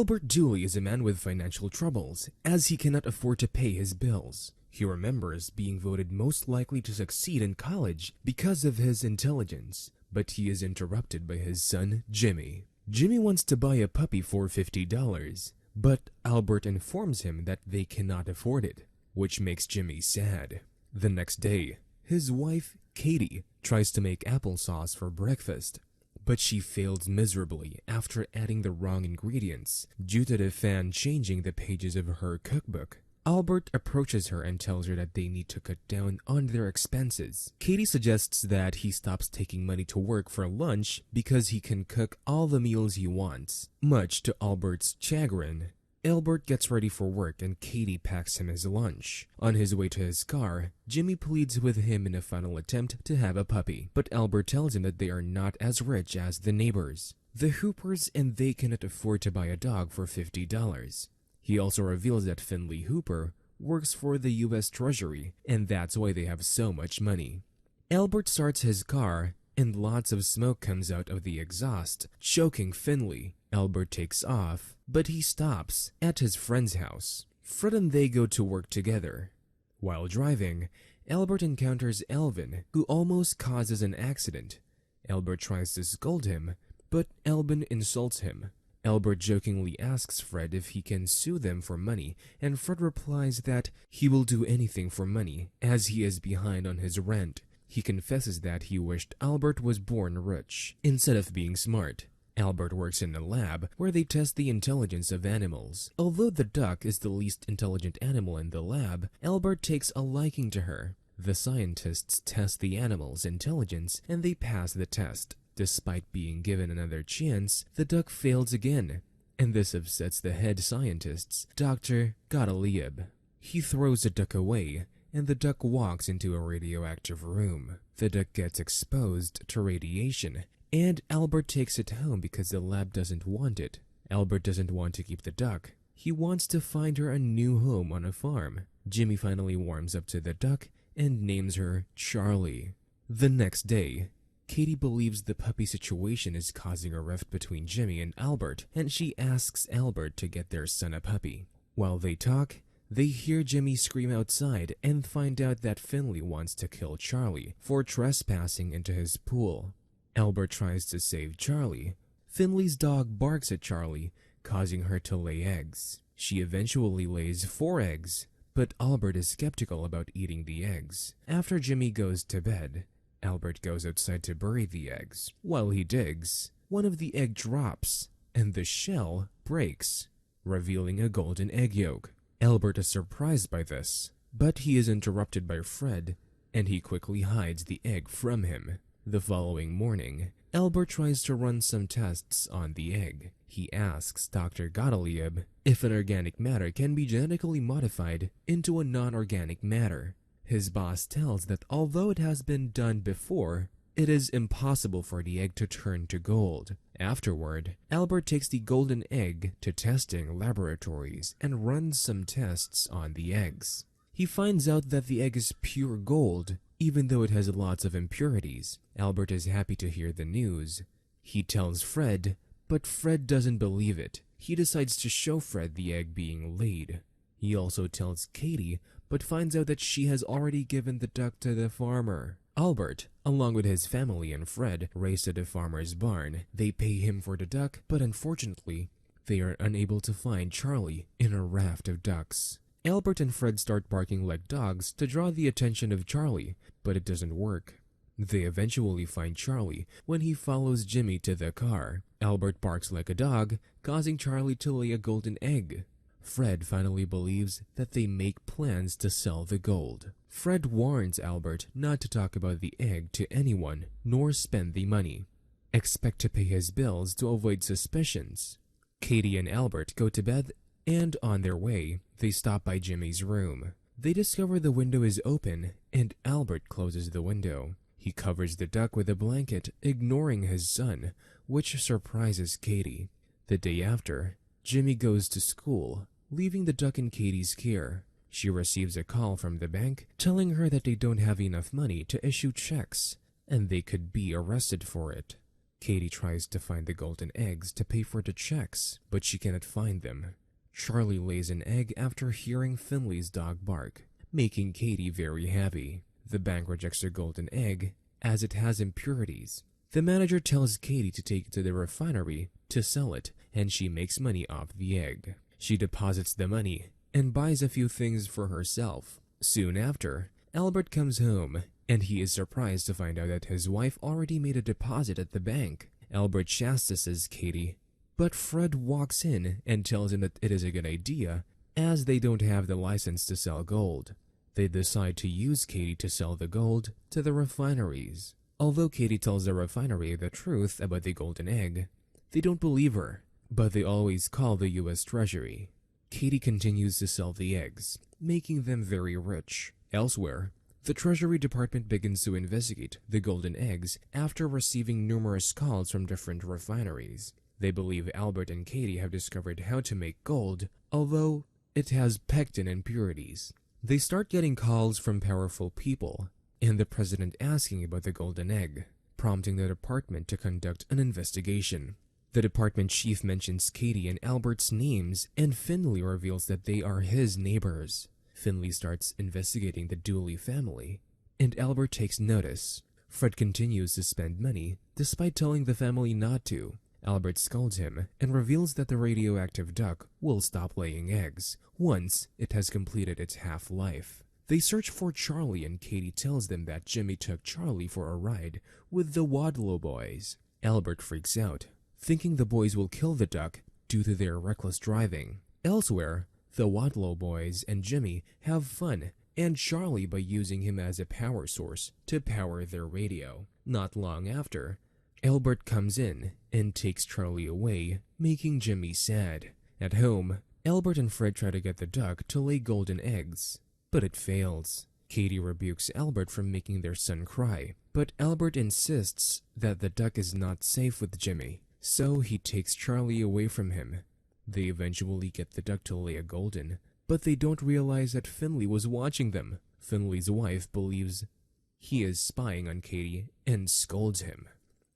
Albert Dooley is a man with financial troubles, as he cannot afford to pay his bills. He remembers being voted most likely to succeed in college because of his intelligence, but he is interrupted by his son, Jimmy. Jimmy wants to buy a puppy for $50, but Albert informs him that they cannot afford it, which makes Jimmy sad. The next day, his wife, Katie, tries to make applesauce for breakfast, but she fails miserably after adding the wrong ingredients due to the fan changing the pages of her cookbook. Albert approaches her and tells her that they need to cut down on their expenses. Katie suggests that he stops taking money to work for lunch because he can cook all the meals he wants. Much to Albert's chagrin, Albert gets ready for work and Katie packs him his lunch. On his way to his car, Jimmy pleads with him in a final attempt to have a puppy, but Albert tells him that they are not as rich as the neighbors, the Hoopers, and they cannot afford to buy a dog for $50. He also reveals that Finley Hooper works for the US Treasury, and that's why they have so much money. Albert starts his car, and lots of smoke comes out of the exhaust, choking Finley. Albert takes off, but he stops at his friend's house. Fred and they go to work together. While driving, Albert encounters Alvin, who almost causes an accident. Albert tries to scold him, but Alvin insults him. Albert jokingly asks Fred if he can sue them for money, and Fred replies that he will do anything for money, as he is behind on his rent. He confesses that he wished Albert was born rich, instead of being smart. Albert works in a lab where they test the intelligence of animals. Although the duck is the least intelligent animal in the lab, Albert takes a liking to her. The scientists test the animal's intelligence, and they pass the test. Despite being given another chance, the duck fails again, and this upsets the head scientist, Dr. Gottlieb. He throws the duck away, and the duck walks into a radioactive room. The duck gets exposed to radiation, and Albert takes it home because the lab doesn't want it. Albert doesn't want to keep the duck. He wants to find her a new home on a farm. Jimmy finally warms up to the duck and names her Charlie. The next day, Katie believes the puppy situation is causing a rift between Jimmy and Albert, and she asks Albert to get their son a puppy. While they talk, they hear Jimmy scream outside and find out that Finley wants to kill Charlie for trespassing into his pool. Albert tries to save Charlie. Finley's dog barks at Charlie, causing her to lay eggs. She eventually lays 4 eggs, but Albert is skeptical about eating the eggs. After Jimmy goes to bed, Albert goes outside to bury the eggs. While he digs, one of the egg drops, and the shell breaks, revealing a golden egg yolk. Albert is surprised by this, but he is interrupted by Fred, and he quickly hides the egg from him. The following morning, Albert tries to run some tests on the egg. He asks Dr. Gottlieb if an organic matter can be genetically modified into a non-organic matter. His boss tells that although it has been done before, it is impossible for the egg to turn to gold. Afterward, Albert takes the golden egg to testing laboratories and runs some tests on the eggs. He finds out that the egg is pure gold, even though it has lots of impurities. Albert is happy to hear the news. He tells Fred, but Fred doesn't believe it. He decides to show Fred the egg being laid. He also tells Katie, but finds out that she has already given the duck to the farmer. Albert, along with his family and Fred, race to the farmer's barn. They pay him for the duck, but unfortunately, they are unable to find Charlie in a raft of ducks. Albert and Fred start barking like dogs to draw the attention of Charlie, but it doesn't work. They eventually find Charlie when he follows Jimmy to the car. Albert barks like a dog, causing Charlie to lay a golden egg. Fred finally believes that they make plans to sell the gold. Fred warns Albert not to talk about the egg to anyone, nor spend the money. Expect to pay his bills to avoid suspicions. Katie and Albert go to bed, and on their way, they stop by Jimmy's room. They discover the window is open, and Albert closes the window. He covers the duck with a blanket, ignoring his son, which surprises Katie. The day after, Jimmy goes to school, leaving the duck in Katie's care. She receives a call from the bank telling her that they don't have enough money to issue checks, and they could be arrested for it. Katie tries to find the golden eggs to pay for the checks, but she cannot find them. Charlie lays an egg after hearing Finley's dog bark, making Katie very happy. The bank rejects the golden egg as it has impurities. The manager tells Katie to take it to the refinery to sell it, and she makes money off the egg. She deposits the money and buys a few things for herself. Soon after, Albert comes home, and he is surprised to find out that his wife already made a deposit at the bank. Albert chastises Katie, but Fred walks in and tells him that it is a good idea, as they don't have the license to sell gold. They decide to use Katie to sell the gold to the refineries. Although Katie tells the refinery the truth about the golden egg, they don't believe her, but they always call the U.S. Treasury. Katie continues to sell the eggs, making them very rich. Elsewhere, the Treasury Department begins to investigate the golden eggs after receiving numerous calls from different refineries. They believe Albert and Katie have discovered how to make gold, although it has pectin impurities. They start getting calls from powerful people, and the president asking about the golden egg, prompting the department to conduct an investigation. The department chief mentions Katie and Albert's names, and Finley reveals that they are his neighbors. Finley starts investigating the Dooley family, and Albert takes notice. Fred continues to spend money, despite telling the family not to. Albert scolds him and reveals that the radioactive duck will stop laying eggs once it has completed its half-life. They search for Charlie, and Katie tells them that Jimmy took Charlie for a ride with the Wadlow boys. Albert freaks out, thinking the boys will kill the duck due to their reckless driving. Elsewhere, the Wadlow boys and Jimmy have fun, and Charlie by using him as a power source to power their radio. Not long after, Albert comes in and takes Charlie away, making Jimmy sad. At home, Albert and Fred try to get the duck to lay golden eggs, but it fails. Katie rebukes Albert for making their son cry, but Albert insists that the duck is not safe with Jimmy, so he takes Charlie away from him. They eventually get the duck to lay a golden, but they don't realize that Finley was watching them. Finley's wife believes he is spying on Katie and scolds him.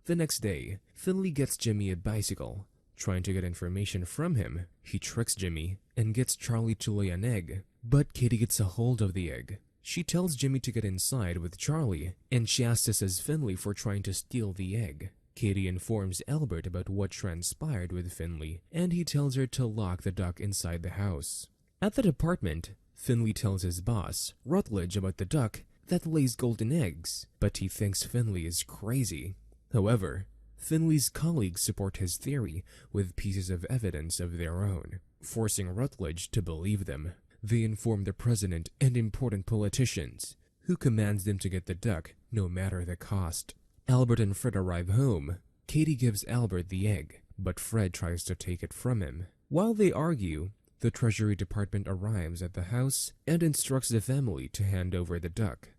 The next day, Finley gets Jimmy a bicycle. Trying to get information from him, he tricks Jimmy and gets Charlie to lay an egg, but Katie gets a hold of the egg. She tells Jimmy to get inside with Charlie and chastises Finley for trying to steal the egg. Katie informs Albert about what transpired with Finley, and he tells her to lock the duck inside the house. At the department, Finley tells his boss, Rutledge, about the duck that lays golden eggs, but he thinks Finley is crazy. However, Finley's colleagues support his theory with pieces of evidence of their own, forcing Rutledge to believe them. They inform the president and important politicians, who commands them to get the duck no matter the cost. Albert and Fred arrive home. Katie gives Albert the egg, but Fred tries to take it from him. While they argue, the Treasury Department arrives at the house and instructs the family to hand over the duck.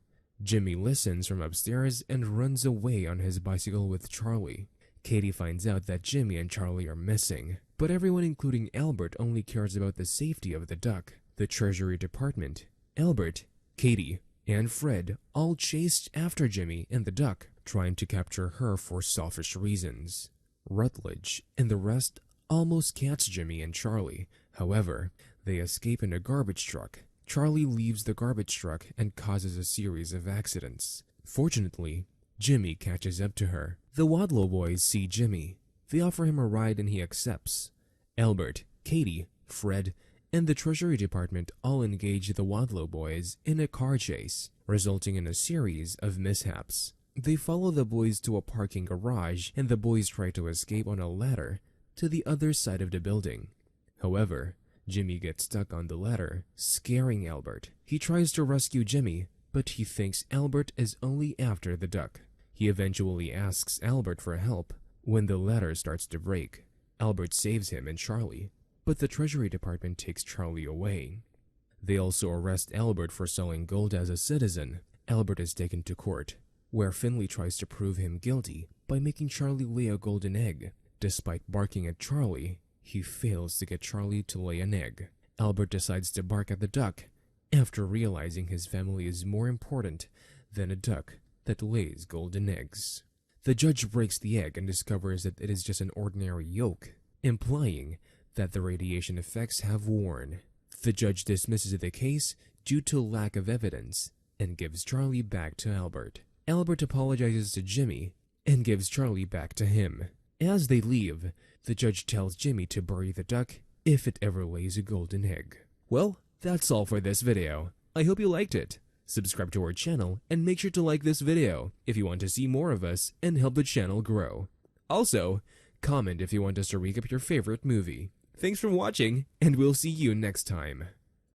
Jimmy listens from upstairs and runs away on his bicycle with Charlie. Katie finds out that Jimmy and Charlie are missing, but everyone including Albert only cares about the safety of the duck. The Treasury Department, Albert, Katie, and Fred all chased after Jimmy and the duck, trying to capture her for selfish reasons. Rutledge and the rest almost catch Jimmy and Charlie. However, they escape in a garbage truck. Charlie leaves the garbage truck and causes a series of accidents. Fortunately, Jimmy catches up to her. The Wadlow boys see Jimmy. They offer him a ride and he accepts. Albert, Katie, Fred, and the Treasury Department all engage the Wadlow boys in a car chase, resulting in a series of mishaps. They follow the boys to a parking garage, and the boys try to escape on a ladder to the other side of the building. However, Jimmy gets stuck on the ladder, scaring Albert. He tries to rescue Jimmy, but he thinks Albert is only after the duck. He eventually asks Albert for help when the ladder starts to break. Albert saves him and Charlie, but the Treasury Department takes Charlie away. They also arrest Albert for selling gold as a citizen. Albert is taken to court, where Finley tries to prove him guilty by making Charlie lay a golden egg. Despite barking at Charlie, he fails to get Charlie to lay an egg. Albert decides to bark at the duck after realizing his family is more important than a duck that lays golden eggs. The judge breaks the egg and discovers that it is just an ordinary yolk, implying that the radiation effects have worn. The judge dismisses the case due to lack of evidence and gives Charlie back to Albert. Albert apologizes to Jimmy and gives Charlie back to him. As they leave, the judge tells Jimmy to bury the duck if it ever lays a golden egg. Well, that's all for this video. I hope you liked it. Subscribe to our channel and make sure to like this video if you want to see more of us and help the channel grow. Also, comment if you want us to recap your favorite movie. Thanks for watching, and we'll see you next time.